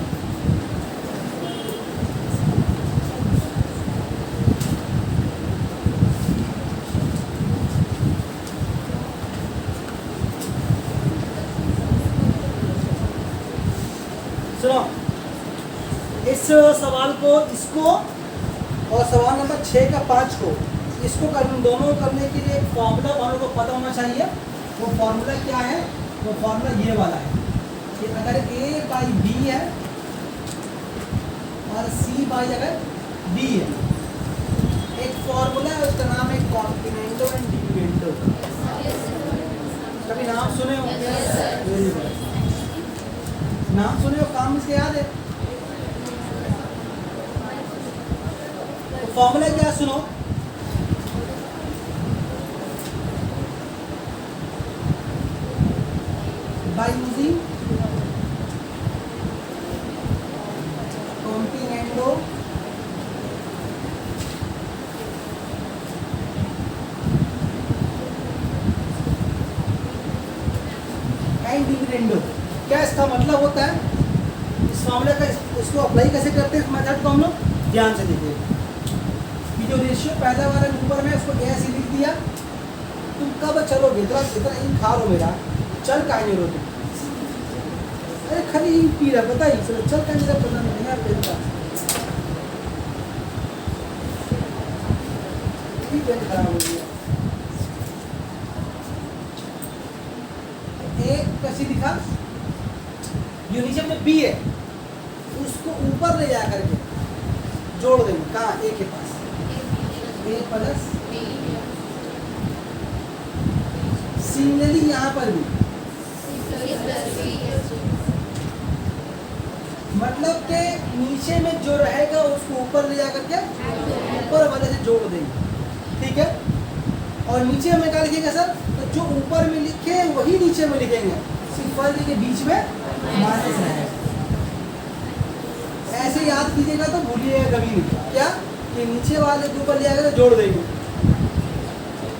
सुनो, इस सवाल को, इसको और सवाल नंबर 6 का 5 को, इसको दोनों करने के लिए एक फॉर्मूला वालों को पता होना चाहिए। वो फॉर्मूला क्या है? वो फॉर्मूला ये वाला है कि अगर a बाई बी है और c बाई अगर d है, एक फॉर्मूला है, उसका नाम है कॉम्बिनेंटो एंड डिविडेंडो। कभी नाम सुने हो? वेरी गुड, नाम सुने हो, काम इसके याद है? तो फॉर्मूला क्या सुनो, by using कॉम्बिनेंटो एंड डिविडेंडो। क्या इसका मतलब होता है? इस फॉर्मूले का इसको अप्लाई कैसे करते हैं, इस मेथड को हम लोग ध्यान से देखिए। कि जो रेशियो पहला वाला ऊपर में उसको ऐसे लिख दिया, तुम कब चलोगे? इतना इन खा लो मेरा, चल का नहीं रोते, अरे खाली इन पी रहा, पता ही चलो, चल का मेरा पता नहीं यार, पेन का पेन खराब हो गया। एक कैसी दिखा, जो नीचे में बी है उसको ऊपर ले जा करके जोड़ देंगे, कहाँ? ए के पास, ए प्लस सिमिलरली यहाँ पर भी, मतलब के नीचे में जो रहेगा उसको ऊपर ले जा करके ऊपर वाले से जोड़ देंगे, ठीक है। और नीचे हमें क्या लिखेंगे सर? तो जो ऊपर में लिखे वही नीचे में लिखेंगे, सिर्फ फर्क के बीच में माइनस रहेगा। ऐसे याद कीजिएगा तो भूलिएगा कभी नहीं, क्या कि नीचे वाले के ऊपर ले आकर जोड़ देंगे,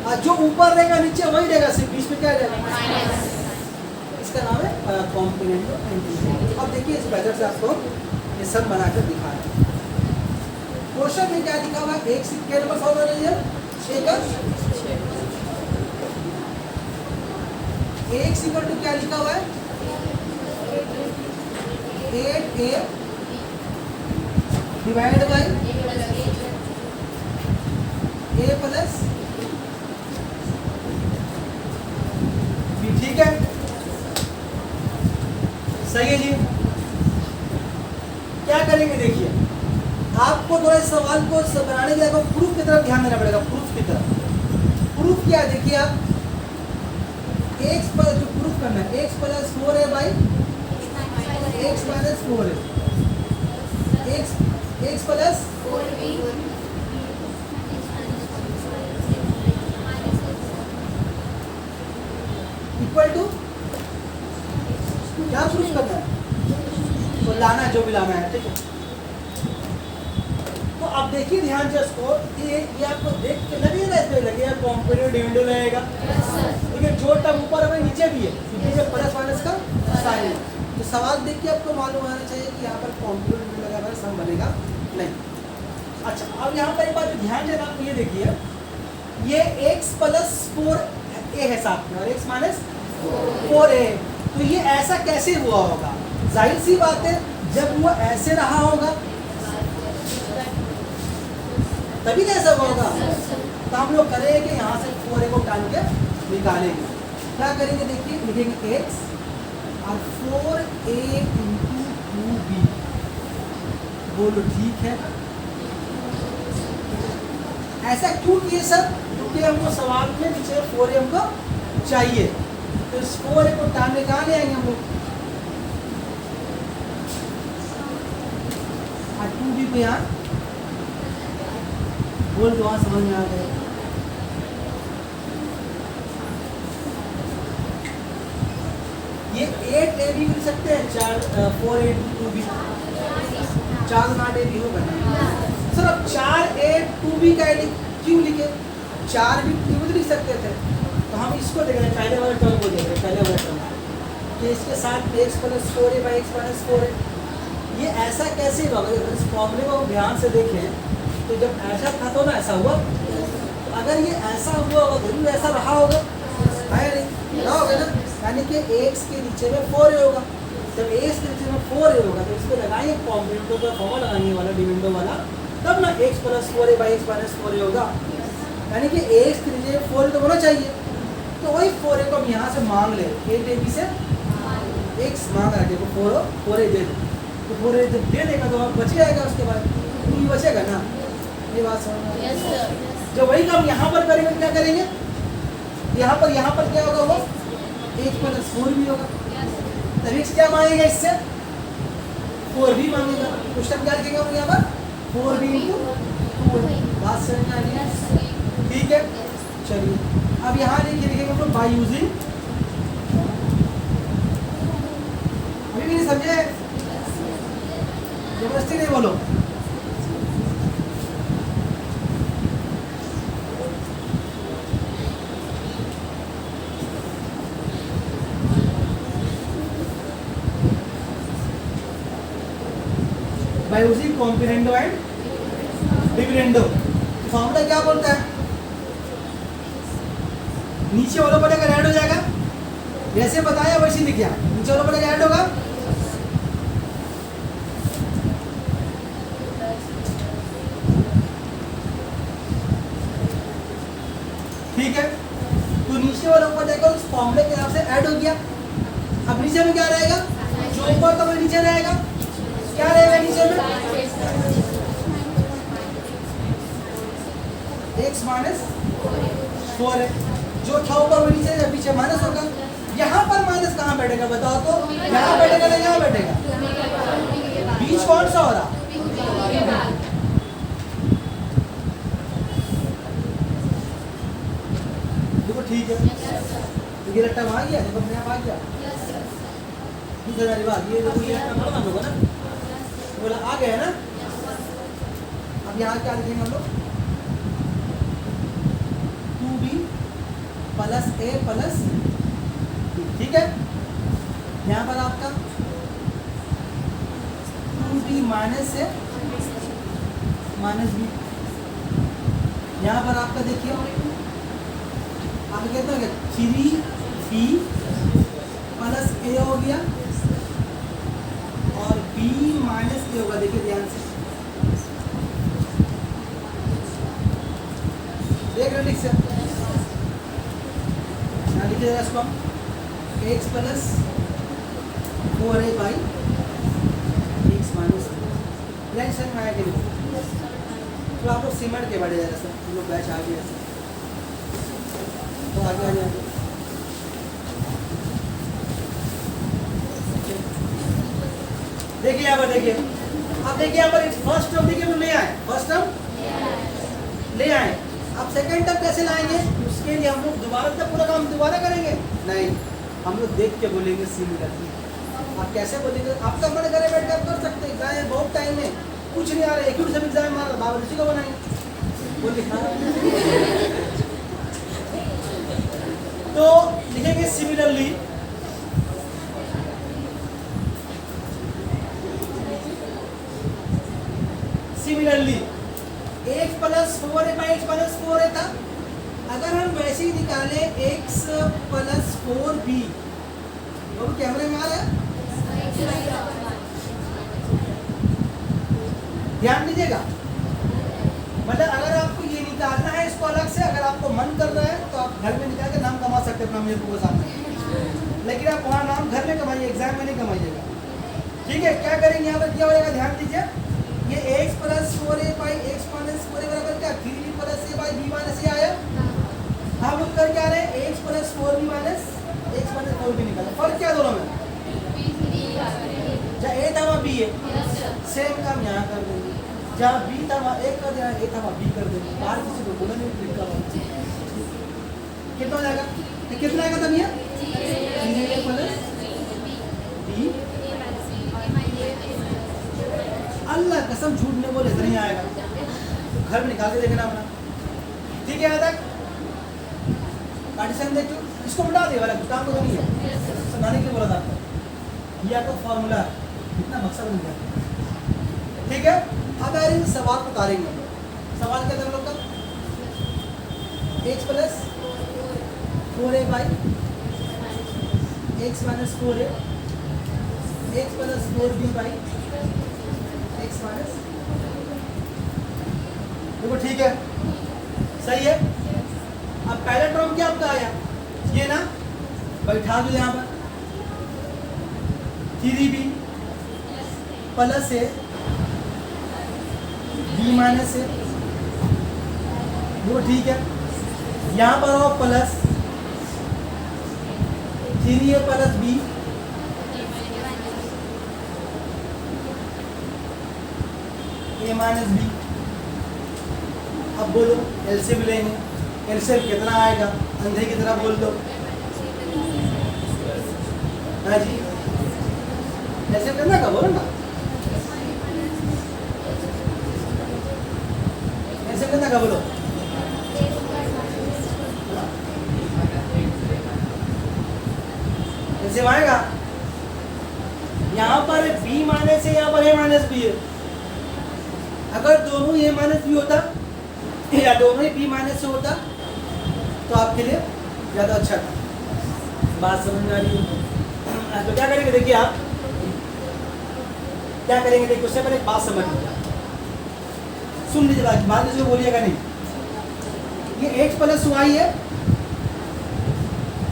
और जो ऊपर रहेगा नीचे वही रहेगा, सिर्फ बीच में क्या रहेगा? इसका नाम है कॉम्बिनेंटो एंड डिविडेंडो। अब देखिए इस मेथड से आपको ये सब बनाकर दिखा रहे हैं। क्वेश्चन में क्या लिखा हुआ है? एक क्या नंबर सॉल्व हो रही है? 6 का एक इक्वल टू क्या लिखा हुआ है? 8a divide by a plus b, ठीक है, सही है जी। क्या करेंगे देखिए, आपको थोड़ा इस सवाल को बनाने के लिए आपको प्रूफ की तरफ ध्यान देना पड़ेगा। प्रूफ की तरफ, प्रूफ क्या है देखिए आप, x पर जो प्रूफ करना है, x plus 4a by x minus 4a, x plus 4b equal to क्या प्रूफ करना है? तो लाना है, जो भी लाना है, ठीक है। तो अब देखिए ध्यान से इसको, ये आपको देख के लगेगा, इसमें लगेगा कॉम्बिनेंटो डिविडेंडो लगेगा, क्योंकि जो टर्म ऊपर है नीचे भी है, क्योंकि ये प्लस माइनस का साइन है। तो सवाल देख के आपको मालूम आना चाहिए कि यहाँ पर कॉम्बिनेंटो लगा हुआ सम बनेगा नहीं। अच्छा, अब यहाँ पर एक बात ध्यान देना, आपको ये देखिए, ये x प्लस 4a है साथ में और x माइनस 4a, तो ये ऐसा कैसे हुआ होगा? जाहिर सी बात है, जब वो ऐसे रहा होगा तभी कैसा होगा? तो हम लोग करेंगे कि यहाँ से 4a को टान के निकालेंगे। क्या करेंगे देखिए, लिखेंगे x और 4a इंटू 2b, बोलो ठीक है। ऐसा क्यों किए सर? क्योंकि हमको सवाल में नीचे 4a हमको चाहिए, तो इस 4a को टान के कहाँ ले आएंगे हम लोग? और 2b को यहाँ बोल दो, वहाँ समझ में आ गया। ये 8a भी लिख सकते हैं, 4a 2b, 4 8 a भी होगा ना सर। अब 4 भी क्यों लिखे, 4 भी क्यों लिख सकते थे। तो हम इसको देख रहे हैं, पहले वाले टर्म को देख रहे हैं, पहले वाले टर्म कि इसके साथ x + 4a / x - 4a, ये ऐसा कैसे होगा। अगर इस फॉर्मूले को ध्यान से देखें तो जब ऐसा था तो ना ऐसा हुआ, तो अगर ये ऐसा हुआ होगा जरूर ऐसा रहा होगा, है नहीं रहा होगा ना। यानी कि x के नीचे में 4a होगा, जब x के नीचे में 4a होगा तो इसमें लगाएंगे कॉम्प्लीमेंटो का फॉर्मूला लगाएंगे वाला डिविडेंडो वाला, तब ना x + 4a / x - 4a होगा। यानी कि x के नीचे 4a तो होना चाहिए, तो वही 4a को हम यहाँ से मांग ले, a + b से x मांग रहा है, देखो 4a दे दो, तो 4a जब दे देगा तो आप बच जाएगा, उसके बाद ये बचेगा ना। ये बात समझ में आई? जब वही काम यहाँ पर करेंगे क्या करेंगे, यहाँ पर क्या होगा, वो x + 4 भी होगा, तब x क्या मांगेगा, इससे 4 भी मांगेगा। क्वेश्चन क्या लिखेगा हम यहाँ पर, 4b × 2। बात समझ में आ गई? ठीक है, चलिए अब यहाँ लिखेंगे हम लोग बाय यूजिंग, अभी भी नहीं समझे, जबरदस्ती नहीं बोलो। By using componendo and dividendo, formula क्या बोलता है, नीचे वालों पर अगर ऐड हो जाएगा, जैसे बताया वैसे लिख दिया, नीचे वालों पर अगर ऐड होगा ठीक है, तो नीचे वाला ऊपर जाएगा, उस फॉर्मूले के हिसाब से ऐड हो गया। अब नीचे में क्या रहेगा, जो ऊपर का वो नीचे रहेगा, क्या रहेगा नीचे में, x - 4 है, जो था ऊपर वो नीचे पीछे माइनस होगा। यहाँ पर माइनस कहाँ बैठेगा बताओ तो, यहाँ बैठेगा ना यहाँ बैठेगा, बीच कौन सा हो रहा, देखो ठीक है, तो ये रट्टा आ गया, देखो अपने आप आ गया, दूसरी बात ये देखो, ये रट्टा बड़ा होगा ना, बोला आ गया है ना। अब यहाँ क्या लिखेंगे हम लोग, 2b + a + b, ठीक है। यहाँ पर आपका 2b - a - b, यहाँ पर आपका देखिए आगे कहते हैं 3b + a हो गया और b - a होगा, देखिए ध्यान से देख रहे, लिख से लिखिएगा इसको हम, x + 4a / x - 4, लाइन समझ में आया कि नहीं। तो आप लोग सिमट के बढ़े जा रहे हैं, लोग बैच आ गया, तो आगे आ जाएंगे। देखिए यहाँ पर, देखिए अब देखिए यहाँ पर फर्स्ट टर्म देखिए ले आए, फर्स्ट टर्म ले आए। अब सेकंड टर्म कैसे लाएंगे, उसके लिए हम लोग दोबारा तक पूरा काम दोबारा करेंगे नहीं, हम लोग देख के बोलेंगे सिमिलरली। आप कैसे बोलेंगे, आपका मन करे बैठ कर कर सकते हैं, एग्जाम बहुत टाइम में कुछ नहीं आ रहा है, एक ही एग्जाम मार रहा, बाबा को बनाएंगे बोल लिखा तो लिखेंगे similarly, similarly x + 4a / x - 4a था, अगर हम वैसे ही निकाले x + 4b, वो कैमरे में आ रहा है, ध्यान दीजिएगा। मतलब अगर आपको ये निकालना है इसको अलग से, अगर आपको मन कर रहा है तो आप घर में निकाल के नाम कमा सकते हैं अपना मेरे को सामने, लेकिन आप वहाँ नाम घर में कमाइए, एग्जाम में नहीं कमाइएगा, ठीक है। क्या करेंगे यहाँ पर, क्या होगा ध्यान दीजिए, ये x + 4a / x - 4a बराबर क्या, 3b + a / b - a आया। हम लोग कर क्या रहे हैं, x + 4b - x - 4b निकाला, फर्क क्या दोनों में, जहाँ a था वहाँ b है, सेम काम यहाँ कर देंगे, जहाँ b था वहाँ a कर देना, a था वहाँ b कर देंगे, बाहर किसी को बोला नहीं लिखा हुआ। कितना हो जाएगा, कितना आएगा तब ये 3a + b, अल्लाह कसम झूठ नहीं बोले, इतना ही आएगा। घर में निकाल के देखना अपना, ठीक है। यहाँ तक पार्टीशन देख लो, इसको मिटा दे वाला कुछ काम को तो नहीं है, समझाने के लिए बोला था आपको, ये आपका फॉर्मूला इतना मकसद बन गया, ठीक है। अब यार इन सवाल को उतारेंगे, सवाल क्या कर लो कब x plus 4a by x minus 4a x plus 4b by x minus, देखो ठीक है, सही है। अब पहला टर्म क्या आपका आया, ये ना, बैठा दो यहाँ पर 3b प्लस है b माइनस है, देखो ठीक है। यहाँ पर आओ plus 3a plus b a minus b। अब बोलो एलसीएम लेंगे, एलसीएम कितना आएगा, अंधे की तरह बोल दो, हाँ जी, एलसीएम कितना का बोलो ना, एलसीएम कितना का बोलो, एलसीएम आएगा। यहाँ पर b माइनस है, यहाँ पर a माइनस b है, अगर दोनों a माइनस b होता या दोनों ही b माइनस से होता तो आपके लिए ज़्यादा अच्छा था। बात समझ में आ रही है? तो क्या करेंगे, देखिए आप क्या करेंगे, देखिए उससे पहले एक बात समझ लीजिए, सुन लीजिए बात लीजिए, बोलिएगा नहीं। ये x प्लस वाई है,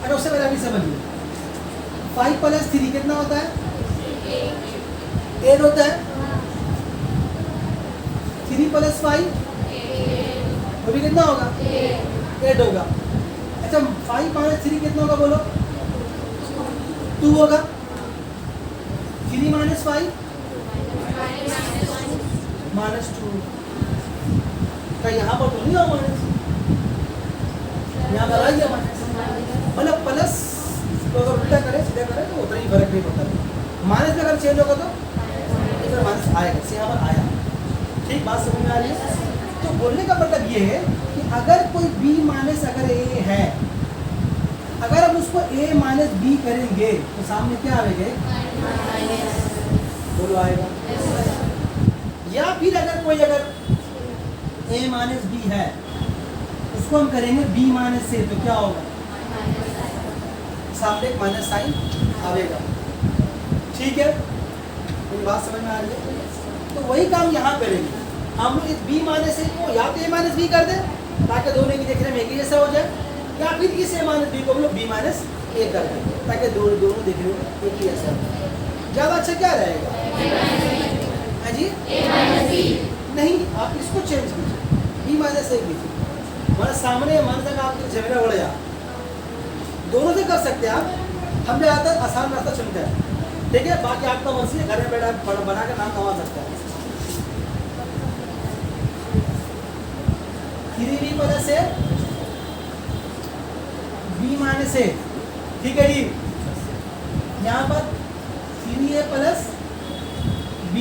अगर उससे पहले अभी समझिए 5 प्लस 3 कितना होता है, 8 होता है, 3 प्लस 5 अभी कितना होगा, 8 होगा। अच्छा 5 माइनस 3 कितना होगा बोलो, 2 होगा। 3 माइनस 5 माइनस 2, क्या यहाँ पर तो नहीं होगा माइनस, यहाँ पर आ गया माइनस, मतलब प्लस तो अगर उल्टा करें सीधा करें तो उतना ही फर्क नहीं पड़ता, माइनस में अगर चेंज होगा तो इधर माइनस आएगा, से यहाँ पर आया, ठीक। बात समझ में आ रही है? तो बोलने का मतलब ये है कि अगर कोई b माइनस अगर a है, अगर हम उसको a माइनस b करेंगे तो सामने क्या आएगा, बोलो आएगा। या फिर अगर कोई अगर a माइनस b है उसको हम करेंगे b माइनस से, तो क्या होगा, सामने एक माइनस साइन आएगा, ठीक है। मेरी बात समझ में आ रही है? तो वही काम यहाँ करेंगे हम लोग, इस b माइनस ए को या तो a माइनस बी कर दें ताकि दोनों की देखने में एक ही जैसा हो जाए, या फिर इस a माइनस बी को हम लोग b माइनस ए कर दें ताकि दोनों देखने में एक ही जैसा हो। ज़्यादा अच्छा क्या रहेगा, हाँ जी, नहीं आप इसको चेंज कीजिए, b माइनस ए कीजिए, हमारे सामने मन तक आपके झगड़ा बढ़ जाए, दोनों से कर सकते हैं आप, हम ज़्यादातर आसान रास्ता चुनते हैं, ठीक है। बाकी आपका मर्जी है, घर में बैठा बना कर नाम कमा सकता है। 3b प्लस है b माइनस है, ठीक है जी। यहाँ पर 3a प्लस b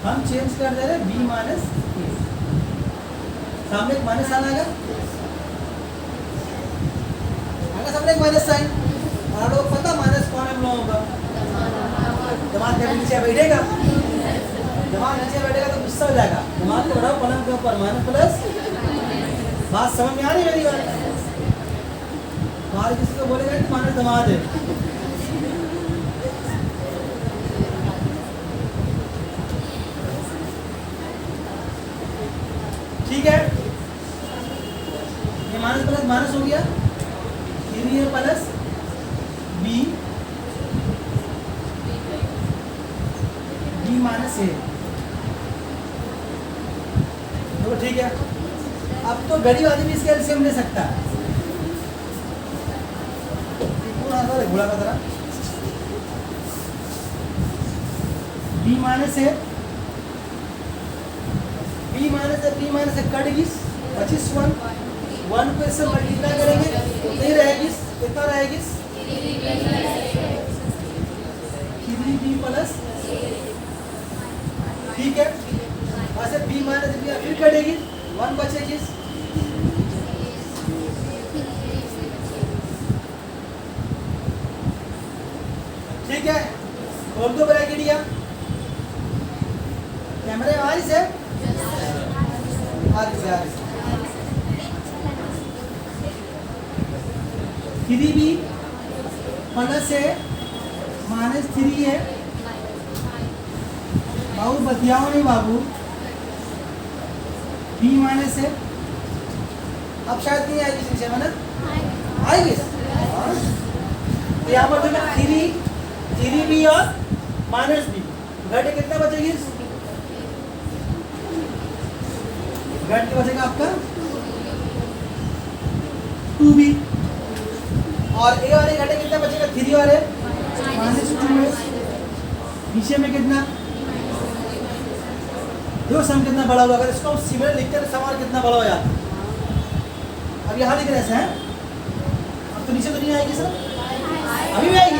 हम चेंज कर दे रहे b माइनस ए, सामने एक माइनस साइन आएगा, सामने एक माइनस साइन, और लोग पता माइनस कौन है हम लोगों का, दिमाग के नीचे बैठेगा, दिमाग नीचे बैठेगा तो गुस्सा हो जाएगा, दिमाग को बढ़ाओ पलंग के ऊपर, माइनस प्लस। बात समझ में आ रही है मेरी बात? बाहर किसी को बोलेगा कि माइनस दमाद है, ठीक है। ये माइनस प्लस माइनस हो गया, 3a प्लस b माइनस ए, तो ठीक है। अब तो गरीब आदमी इसके एलसीएम ले सकता है, घोड़ा का तरह b माइनस है, b माइनस है कट गई 25 1 को इससे मल्टीप्लाई करेंगे तो नहीं रहेगी, कितना रहेगी, 3b प्लस, ठीक है। वैसे b माइनस b फिर कटेगी 1 बचेगी, ठीक है। और दो ब्रैकेट दिया, कैमरे आवाज से आगे से 3b प्लस है -3 है। बाबू बतियाओ नहीं बाबू, b माइनस है। अब शायद नहीं आएगी संख्या में ना, आएगी। तो यहाँ पर देखो 3b और -b घटे कितना बचेगी, घट के बचेगा आपका 2b और a वाले घटे कितना बचेगा 3 वाले -2 है। नीचे में कितना, देखो सम कितना बड़ा होगा। अगर इसको हम सिमिलर लिखते हैं तो सवाल कितना बड़ा हो जाता। अब यहाँ लिख रहे हैं, अब तो नीचे तो नहीं आएगी सर, अभी भी आएगी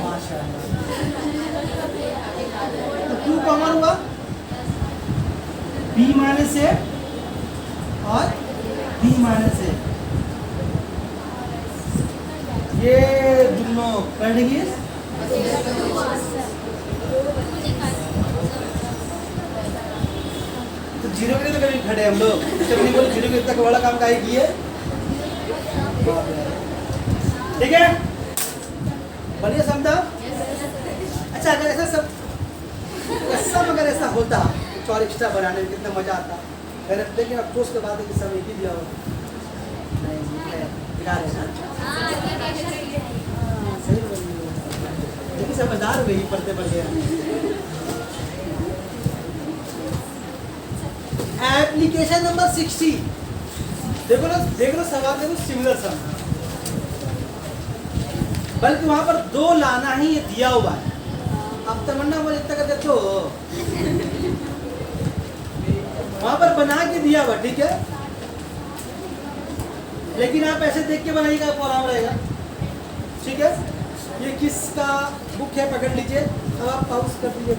माशाल्लाह। तो 2 कॉमन हुआ, b माइनस है और b माइनस है, ये दोनों कट गए। तो जीरो के लिए तो कभी खड़े हम लोग, कभी बोले जीरो के इतना बड़ा काम काहे किए। ठीक है, बढ़िया समझा। अच्छा अगर ऐसा सब अगर ऐसा होता तो और एक्स्ट्रा बनाने में कितना मजा आता। लेकिन अफसोस के बाद है कि सब एक ही दिया हो, नहीं बिगाड़ है ना। सही लेकिन समझदार हो गई पढ़ते पढ़ते। एप्लीकेशन नंबर 60, देखो ना, देख लो सवाल, देखो सिमिलर सम, बल्कि वहां पर 2 लाना ही ये दिया हुआ है। अब तमन्ना बोले इतना कर देखो, वहां पर बना के दिया हुआ, ठीक है। लेकिन आप ऐसे देख के बनाइएगा, आपको आराम रहेगा, ठीक है। ये किसका बुक है पकड़ लीजिए, अब आप पाउस कर दीजिए।